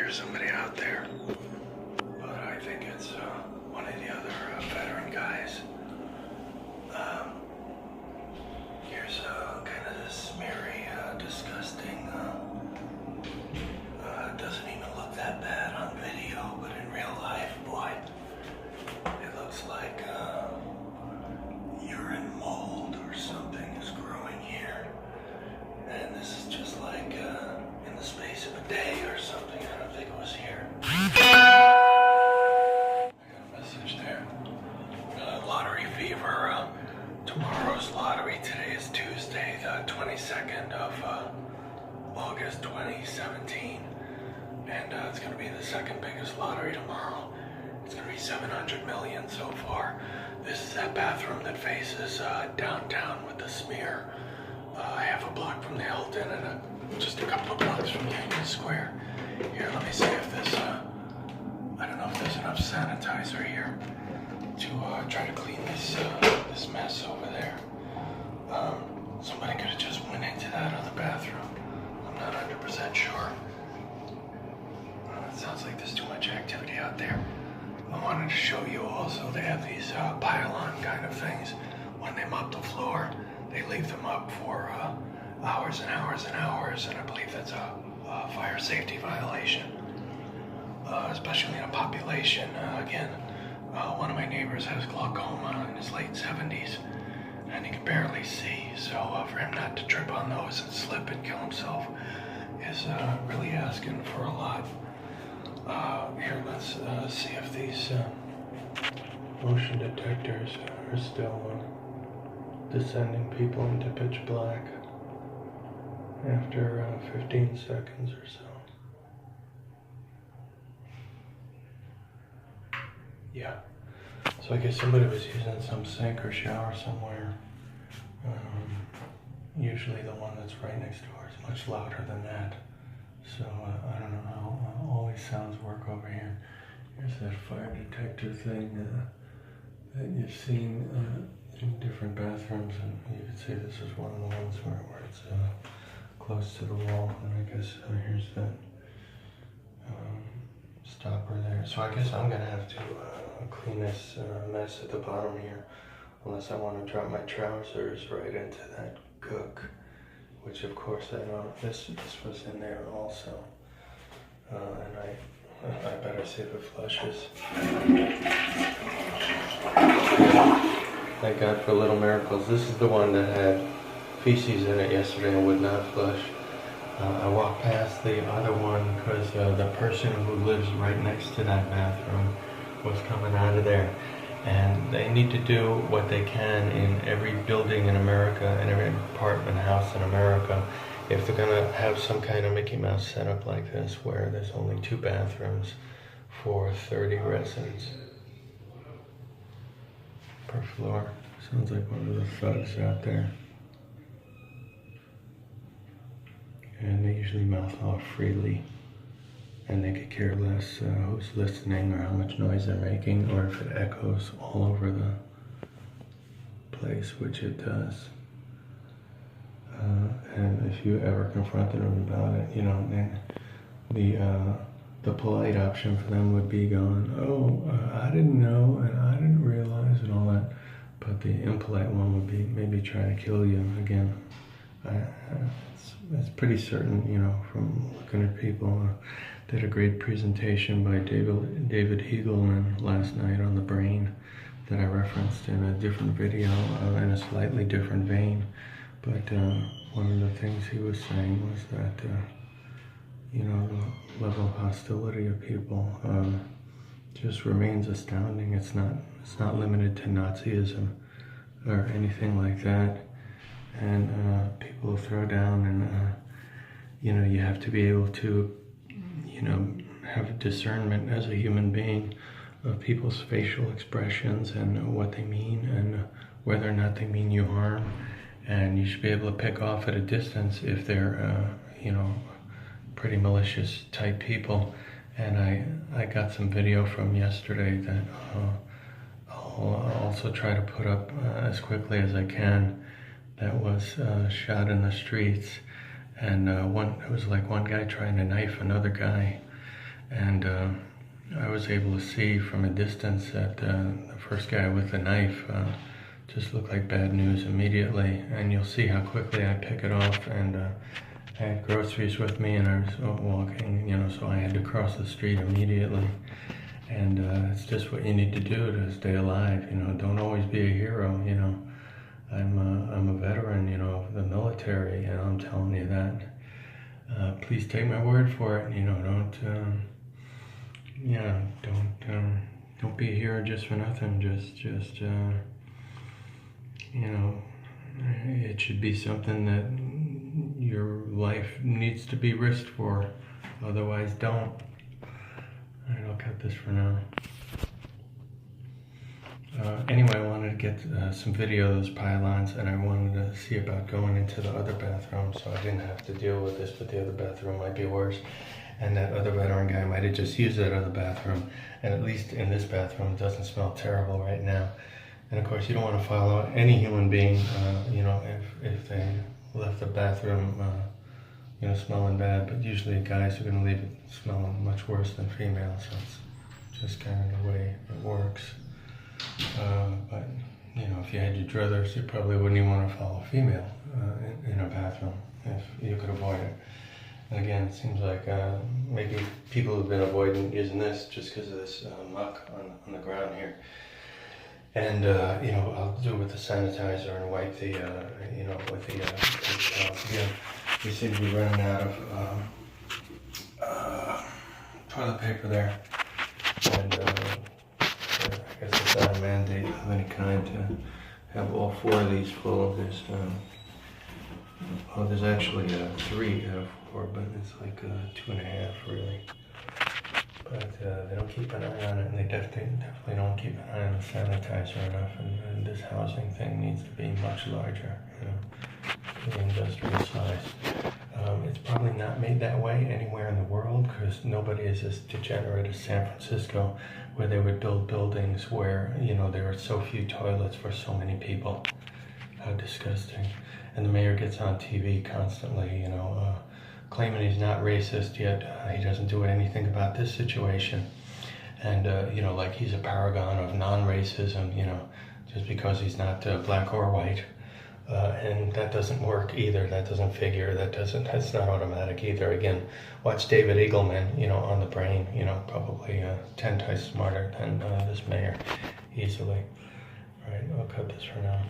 hear somebody out there, but I think it's one of the other veteran guys. Here's kind of this smeary, disgusting, doesn't even look that bad on video, but in real life, boy, it looks like urine mold or something is growing here. And this is just like in the space of a day or something. I don't think it was here. I got a message there. Lottery fever. Tomorrow's lottery. Today is Tuesday, the 22nd of August 2017. And it's going to be the second biggest lottery tomorrow. It's going to be 700 million so far. This is that bathroom that faces downtown with the smear. Half a block from the Hilton and just a couple of blocks from Union Square. Here, let me see if this, I don't know if there's enough sanitizer here to try to clean this mess over there. Somebody could have just went into that other bathroom. I'm not 100% sure. It sounds like there's too much activity out there. I wanted to show you also, they have these pylon kind of things. When they mop the floor, they leave them up for hours and hours and hours, and I believe that's a fire safety violation, especially in a population. Again, one of my neighbors has glaucoma in his late 70s, and he can barely see, so for him not to trip on those and slip and kill himself is really asking for a lot. Here, let's see if these motion detectors are still descending people into pitch black after 15 seconds or so. Yeah. So I guess somebody was using some sink or shower somewhere. Usually the one that's right next door is much louder than that. So I don't know how all these sounds work over here. Here's that fire detector thing that you've seen in different bathrooms, and you could say this is one of the ones where it's close to the wall, and I guess here's that stopper there. So I guess I'm gonna have to clean this mess at the bottom here, unless I want to drop my trousers right into that gook, which of course I don't. This was in there also, and I better see if it flushes. Thank God for little miracles. This is the one that had feces in it yesterday and would not flush. I walked past the other one because the person who lives right next to that bathroom was coming out of there. And they need to do what they can in every building in America and every apartment house in America. If they're going to have some kind of Mickey Mouse setup like this where there's only 2 bathrooms for 30 residents per floor. Sounds like one of the thugs out there. And they usually mouth off freely. And they could care less who's listening or how much noise they're making, or if it echoes all over the place, which it does. And if you ever confronted them about it, you know, then the polite option for them would be going, oh, I didn't know and I didn't realize and all that. But the impolite one would be maybe trying to kill you again. It's pretty certain, you know, from looking at people. Did a great presentation by David Hegelman last night on the brain that I referenced in a different video in a slightly different vein. But one of the things he was saying was that, you know, the level of hostility of people just remains astounding. It's not limited to Nazism or anything like that. And people throw down, and you know, you have to be able to, you know, have discernment as a human being of people's facial expressions and what they mean and whether or not they mean you harm. And you should be able to pick off at a distance if they're, you know, pretty malicious type people. And I got some video from yesterday that I'll also try to put up as quickly as I can. That was shot in the streets, and it was like one guy trying to knife another guy, and I was able to see from a distance that the first guy with the knife just looked like bad news immediately, and you'll see how quickly I pick it off. And I had groceries with me, and I was walking, so I had to cross the street immediately. And it's just what you need to do to stay alive. Don't always be a hero. I'm a veteran, of the military, and I'm telling you that. Please take my word for it. Don't be a hero just for nothing. Just it should be something that your life needs to be risked for. Otherwise, don't. All right, I'll cut this for now. Anyway, I wanted to get some video of those pylons, and I wanted to see about going into the other bathroom so I didn't have to deal with this, but the other bathroom might be worse. And that other veteran guy might have just used that other bathroom, and at least in this bathroom it doesn't smell terrible right now. And of course, you don't want to follow any human being, if they left the bathroom, smelling bad, but usually guys are going to leave it smelling much worse than females, so it's just kind of the way it works. But if you had your druthers, you probably wouldn't even want to follow a female in a bathroom if you could avoid it. And again, it seems like maybe people have been avoiding using this just because of this muck on the ground here. And I'll do it with the sanitizer and wipe the with the again. We seem to be running out of toilet paper there, and I guess it's not a mandate of any kind to have all 4 of these full. There's actually 3 out of 4, but it's like 2.5 really. But they don't keep an eye on it, and they definitely don't keep an eye on the sanitizer enough. And this housing thing needs to be much larger, the industrial size. It's probably not made that way anywhere in the world, because nobody is as degenerate as San Francisco, where they would build buildings where there are so few toilets for so many people. How disgusting! And the mayor gets on TV constantly, claiming he's not racist, yet he doesn't do anything about this situation. And like he's a paragon of non-racism, just because he's not black or white. And that doesn't work either. That doesn't figure. That's not automatic either. Again, watch David Eagleman, on the brain, probably 10 times smarter than this mayor, easily. All right, I'll cut this for now.